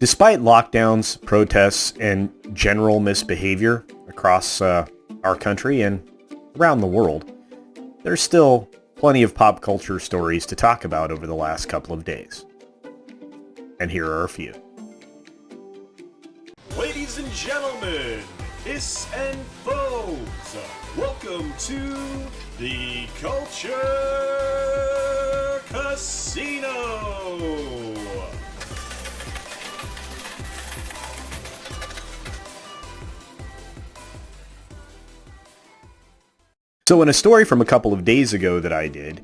Despite lockdowns, protests, and general misbehavior across our country and around the world, there's still plenty of pop culture stories to talk about over the last couple of days. And here are a few. Ladies and gentlemen, hiss and foes, welcome to the Culture Casino! So in a story from a couple of days ago that I did,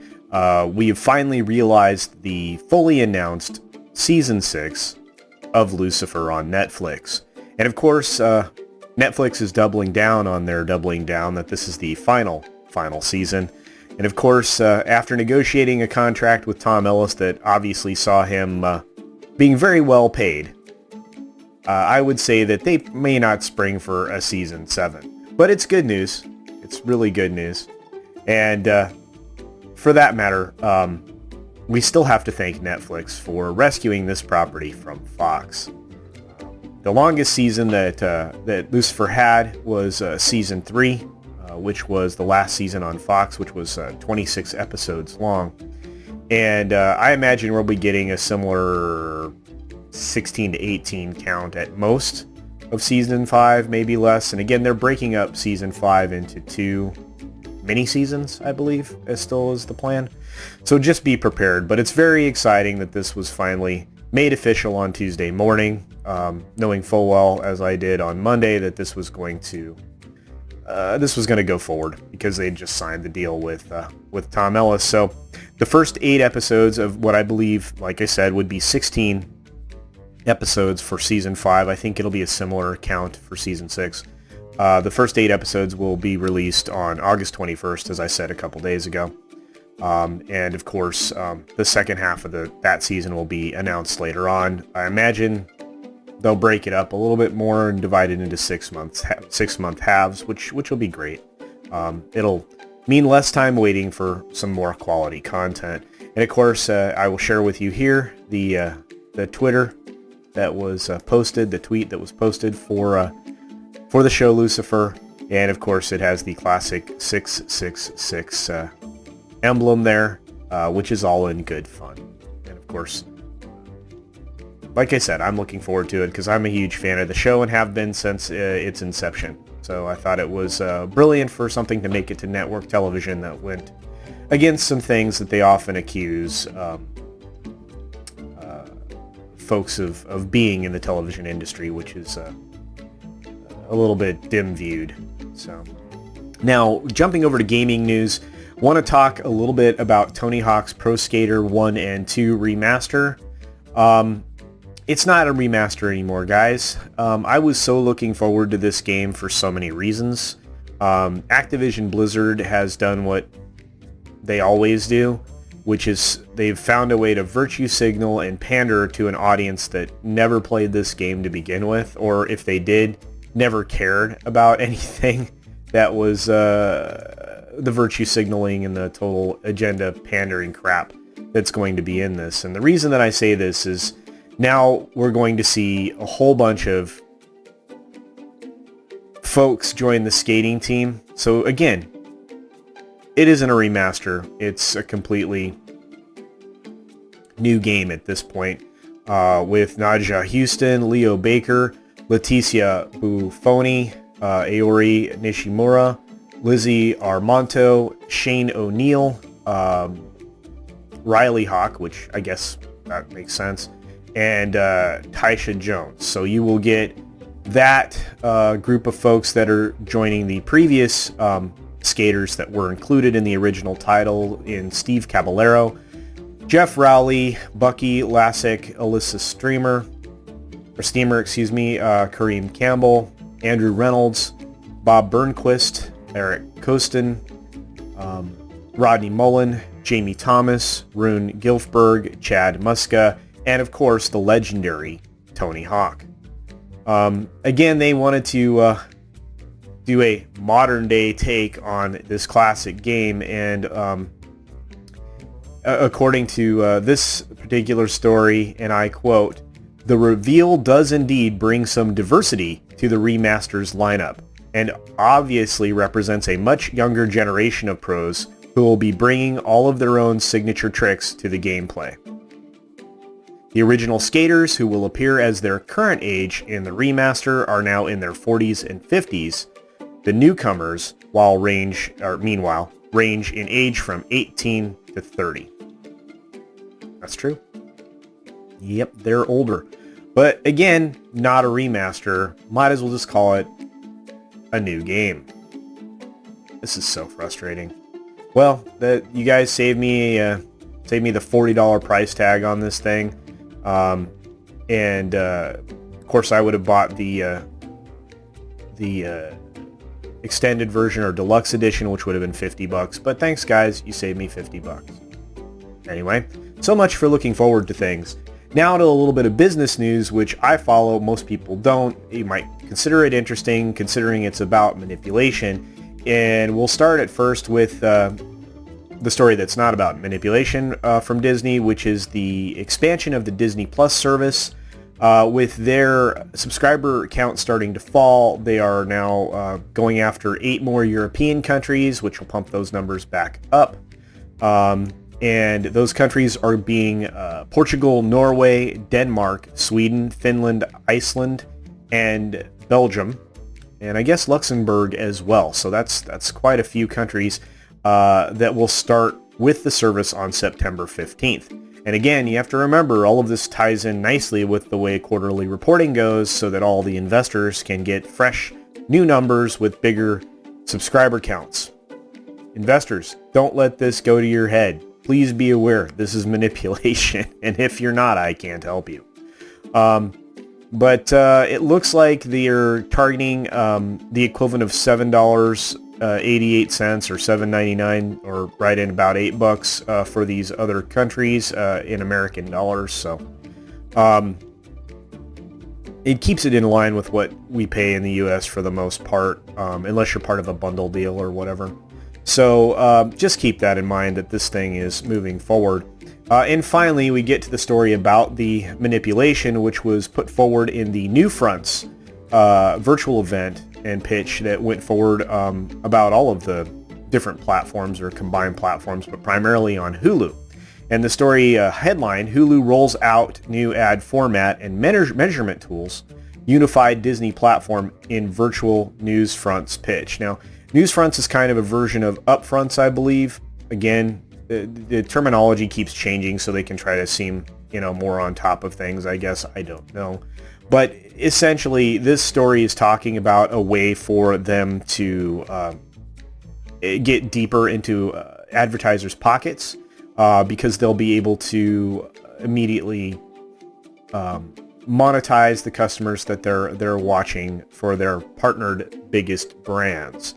we have finally realized the fully announced Season 6 of Lucifer on Netflix. And of course, Netflix is doubling down on their doubling down that this is the final season. And of course, after negotiating a contract with Tom Ellis that obviously saw him being very well paid, I would say that they may not spring for a Season 7. But it's good news. It's really good news. And for that matter, we still have to thank Netflix for rescuing this property from Fox. The longest season that Lucifer had was Season 3, which was the last season on Fox, which was 26 episodes long. And I imagine we'll be getting a similar 16 to 18 count at most of Season 5, maybe less. And again, they're breaking up Season 5 into 2 mini-seasons, I believe, as still is the plan. So just be prepared. But it's very exciting that this was finally made official on Tuesday morning, knowing full well, as I did on Monday, that this was going to go forward because they just signed the deal with Tom Ellis. So the first 8 episodes of what I believe, like I said, would be 16 episodes for Season 5. I think it'll be a similar count for Season 6. The first 8 episodes will be released on August 21st, as I said a couple days ago. And of course, the second half of that season will be announced later on. I imagine they'll break it up a little bit more and divide it into 6-month halves, which will be great. It'll mean less time waiting for some more quality content. And of course, I will share with you here the Twitter that was posted, the tweet that was posted for the show Lucifer, and of course it has the classic 666 emblem there, which is all in good fun. And of course, like I said, I'm looking forward to it because I'm a huge fan of the show and have been since its inception. So I thought it was brilliant for something to make it to network television that went against some things that they often accuse folks of being in the television industry, which is a little bit dim-viewed. So now, jumping over to gaming news, want to talk a little bit about Tony Hawk's Pro Skater 1 and 2 Remaster. It's not a remaster anymore, guys. I was so looking forward to this game for so many reasons. Activision Blizzard has done what they always do, which is they've found a way to virtue signal and pander to an audience that never played this game to begin with, or if they did, never cared about anything that was the virtue signaling and the total agenda pandering crap that's going to be in this. And the reason that I say this is now we're going to see a whole bunch of folks join the skating team. So again, it isn't a remaster. It's a completely new game at this point, with Nadja Houston, Leo Baker, Leticia Buffoni, Aori Nishimura, Lizzie Armanto, Shane O'Neill, Riley Hawk, which I guess that makes sense, and Taisha Jones. So you will get that group of folks that are joining the previous skaters that were included in the original title in Steve Caballero, Jeff Rowley, Bucky Lassick, Alyssa Steamer, Kareem Campbell, Andrew Reynolds, Bob Burnquist, Eric Costin, Rodney Mullen, Jamie Thomas, Rune Gilfberg, Chad Muska, and of course the legendary Tony Hawk. Again, they wanted to do a modern day take on this classic game, and according to this particular story, and I quote, The reveal does indeed bring some diversity to the remaster's lineup, and obviously represents a much younger generation of pros who will be bringing all of their own signature tricks to the gameplay. The original skaters, who will appear as their current age in the remaster, are now in their 40s and 50s. The newcomers, meanwhile, range in age from 18 to 30. That's true. Yep, they're older. But again, not a remaster. Might as well just call it a new game. This is so frustrating. Well, you guys saved me the $40 price tag on this thing. Of course, I would have bought the extended version or deluxe edition, which would have been $50. But thanks, guys, you saved me $50. Anyway, so much for looking forward to things. Now to a little bit of business news, which I follow, most people don't. You might consider it interesting, considering it's about manipulation. And we'll start at first with the story that's not about manipulation from Disney, which is the expansion of the Disney Plus service. With their subscriber count starting to fall, they are now going after 8 more European countries, which will pump those numbers back up. And those countries are being Portugal, Norway, Denmark, Sweden, Finland, Iceland, and Belgium, and I guess Luxembourg as well. So that's quite a few countries that will start with the service on September 15th. And again, you have to remember, all of this ties in nicely with the way quarterly reporting goes, so that all the investors can get fresh new numbers with bigger subscriber counts. Investors, don't let this go to your head. Please be aware, this is manipulation, and if you're not, I can't help you. But it looks like they're targeting the equivalent of $7.88 or $7.99, or right in about $8 for these other countries in American dollars. So it keeps it in line with what we pay in the U.S. for the most part, unless you're part of a bundle deal or whatever. So just keep that in mind, that this thing is moving forward. And finally, we get to the story about the manipulation, which was put forward in the New Fronts virtual event and pitch that went forward about all of the different platforms or combined platforms, but primarily on Hulu. And the story headline, Hulu rolls out new ad format and measurement tools, unified Disney platform in virtual News Fronts pitch. Now, News Fronts is kind of a version of Upfronts, I believe. Again, the terminology keeps changing, so they can try to seem, more on top of things, I guess. I don't know. But essentially, this story is talking about a way for them to get deeper into advertisers' pockets, because they'll be able to immediately monetize the customers that they're watching for their partnered biggest brands.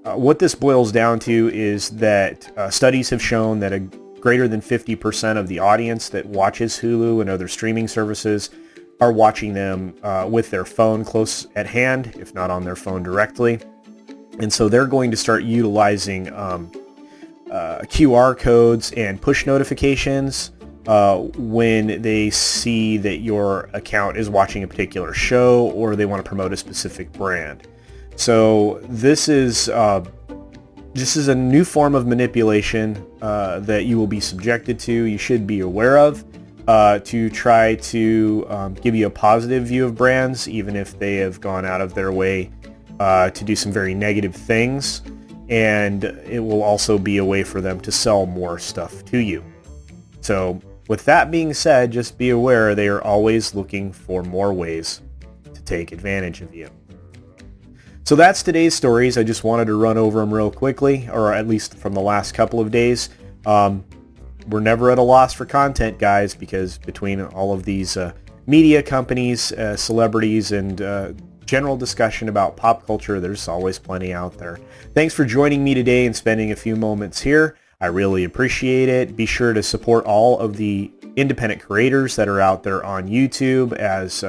What this boils down to is that studies have shown that a greater than 50% of the audience that watches Hulu and other streaming services are watching them with their phone close at hand, if not on their phone directly. And so they're going to start utilizing QR codes and push notifications when they see that your account is watching a particular show or they want to promote a specific brand. So this is a new form of manipulation that you will be subjected to. You should be aware of to try to give you a positive view of brands, even if they have gone out of their way to do some very negative things. And it will also be a way for them to sell more stuff to you. So with that being said, just be aware they are always looking for more ways to take advantage of you. So that's today's stories. I just wanted to run over them real quickly, or at least from the last couple of days. We're never at a loss for content, guys, because between all of these media companies, celebrities, and general discussion about pop culture, there's always plenty out there. Thanks for joining me today and spending a few moments here. I really appreciate it. Be sure to support all of the independent creators that are out there on YouTube, as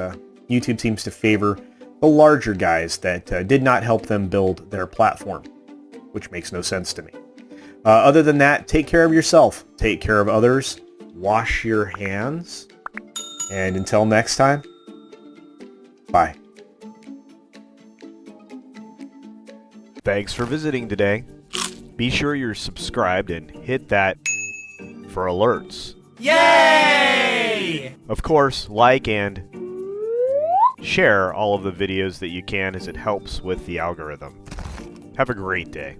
YouTube seems to favor the larger guys that did not help them build their platform, which makes no sense to me. Other than that, take care of yourself, take care of others, wash your hands, And until next time, bye. Thanks for visiting today. Be sure you're subscribed and hit that for alerts. Yay! Of course, like and share all of the videos that you can, as it helps with the algorithm. Have a great day.